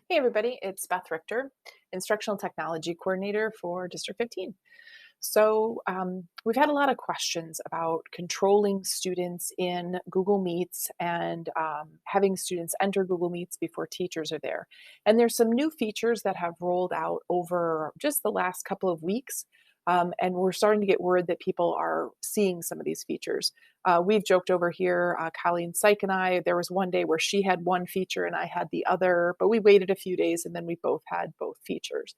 Hey everybody, it's Beth Richter, Instructional Technology Coordinator for District 15. We've had a lot of questions about controlling students in Google Meets and having students enter Google Meets before teachers are there. And there's some new features that have rolled out over just the last couple of weeks. And we're starting to get word that people are seeing some of these features. We've joked over here, Colleen Syke and I, there was one day where she had one feature and I had the other, but we waited a few days and then we both had both features.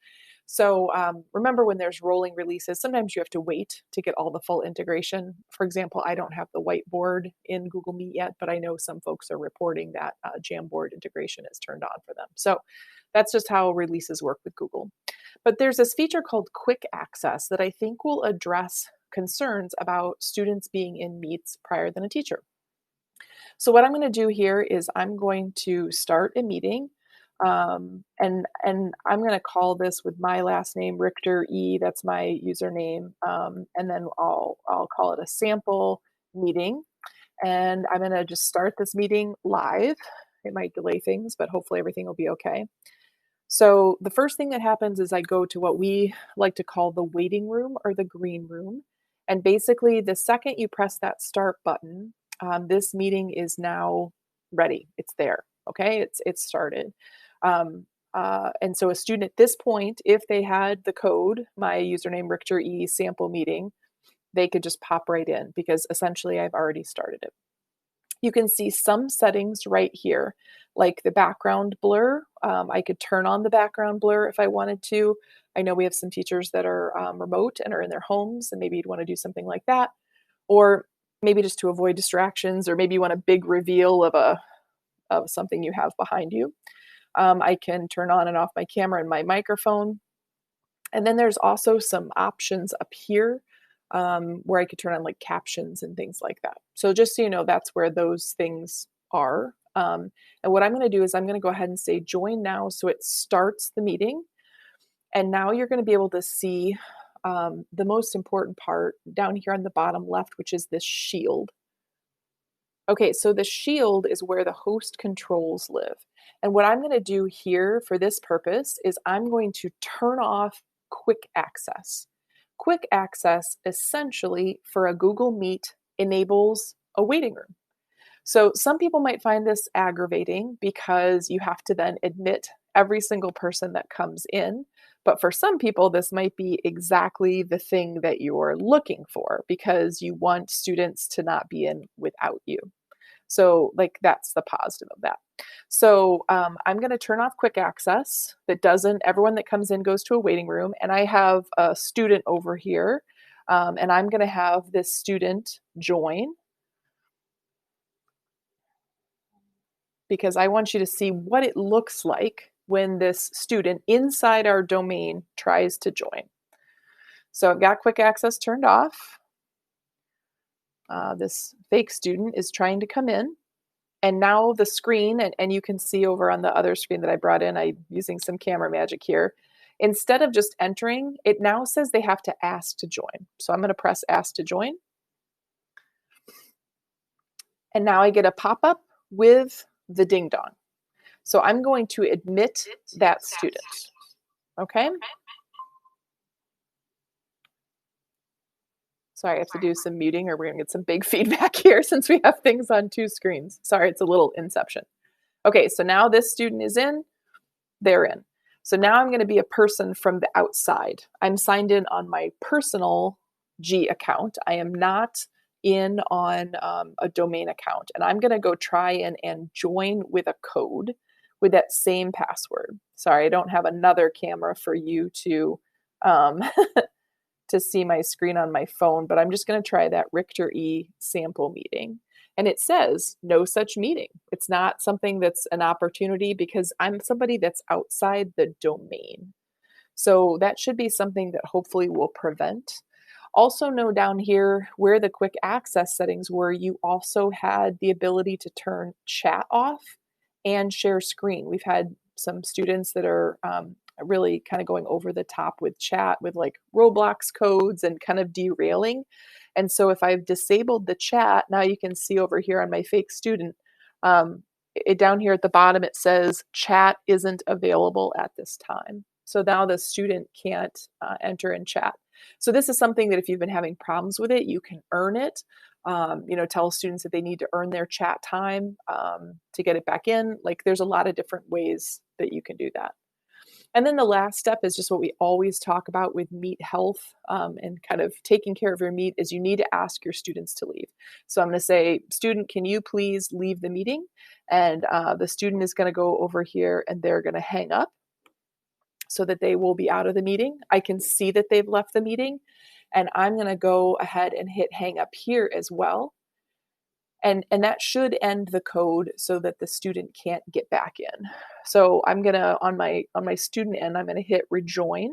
Remember when there's rolling releases, sometimes you have to wait to get all the full integration. For example, I don't have the whiteboard in Google Meet yet, but I know some folks are reporting that Jamboard integration is turned on for them. So that's just how releases work with Google. But there's this feature called Quick Access that I think will address concerns about students being in meets prior than a teacher. So what I'm going to do here is I'm going to start a meeting, and I'm going to call this with my last name Richter E. That's my username, and then I'll call it a sample meeting, and I'm going to just start this meeting live. It might delay things, but hopefully everything will be okay. So the first thing that happens is I go to what we like to call the waiting room or the green room. And basically, the second you press that start button, this meeting is now ready. It's there. Okay, it's started. And so a student at this point, if they had the code, my username Richter E sample meeting, they could just pop right in because essentially I've already started it. You can see some settings right here, like the background blur. I could turn on the background blur if I wanted to. I know we have some teachers that are remote and are in their homes, and maybe you'd want to do something like that. Or maybe just to avoid distractions, or maybe you want a big reveal of something you have behind you. I can turn on and off my camera and my microphone. And then there's also some options up here where I could turn on like captions and things like that. So just so you know, that's where those things are. And what I'm going to do is I'm going to go ahead and say join now. So it starts the meeting. And now you're going to be able to see the most important part down here on the bottom left, which is this shield. Okay, so the shield is where the host controls live. And what I'm going to do here for this purpose is I'm going to turn off quick access. Quick access essentially for a Google Meet enables a waiting room. So some people might find this aggravating because you have to then admit every single person that comes in. But for some people, this might be exactly the thing that you're looking for because you want students to not be in without you. So like that's the positive of that. So I'm going to turn off quick access. That doesn't, everyone that comes in goes to a waiting room. And I have a student over here, and I'm going to have this student join because I want you to see what it looks like when this student inside our domain tries to join. So I've got quick access turned off. This fake student is trying to come in. And now the screen, and you can see over on the other screen that I brought in, I'm using some camera magic here. Instead of just entering, it now says they have to ask to join. So I'm going to press ask to join. And now I get a pop-up with the ding dong. So I'm going to admit that student. Okay. Sorry, I have to do some muting or we're going to get some big feedback here since we have things on two screens. Sorry, it's a little inception. Okay, so now this student is in, they're in. So now I'm going to be a person from the outside. I'm signed in on my personal G account. I am not in on a domain account. And I'm going to go try and join with a code with that same password. Sorry, I don't have another camera for you to to see my screen on my phone, but I'm just going to try that Richter E sample meeting. And it says no such meeting. It's not something that's an opportunity because I'm somebody that's outside the domain. So that should be something that hopefully will prevent. Also know down here where the quick access settings were, you also had the ability to turn chat off and share screen. We've had some students that are really kind of going over the top with chat with like Roblox codes and kind of derailing. And so if I've disabled the chat, now you can see over here on my fake student, down here at the bottom, it says chat isn't available at this time. So now the student can't enter in chat. So this is something that if you've been having problems with it, you can earn it. Tell students that they need to earn their chat time to get it back in. Like there's a lot of different ways that you can do that. And then the last step is just what we always talk about with Meet Health and kind of taking care of your Meet is you need to ask your students to leave. So I'm going to say, student, can you please leave the meeting? And the student is going to go over here and they're going to hang up so that they will be out of the meeting. I can see that they've left the meeting, and I'm going to go ahead and hit hang up here as well. And that should end the code so that the student can't get back in. So I'm gonna on my student end, I'm gonna hit rejoin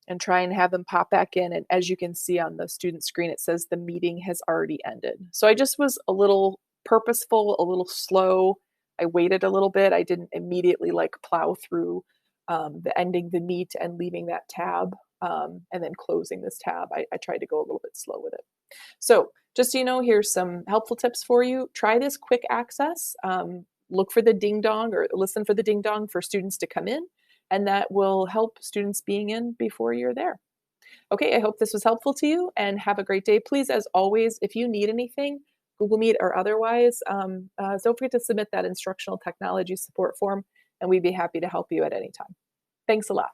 and try and have them pop back in. And as you can see on the student screen, it says the meeting has already ended. So I just was a little purposeful, a little slow. I waited a little bit. I didn't immediately like plow through the ending the meet and leaving that tab and then closing this tab. I tried to go a little bit slow with it. So just so you know, here's some helpful tips for you. Try this quick access. Look for the ding dong or listen for the ding dong for students to come in, and that will help students being in before you're there. Okay, I hope this was helpful to you and have a great day. Please, as always, if you need anything, Google Meet or otherwise, don't forget to submit that instructional technology support form, and we'd be happy to help you at any time. Thanks a lot.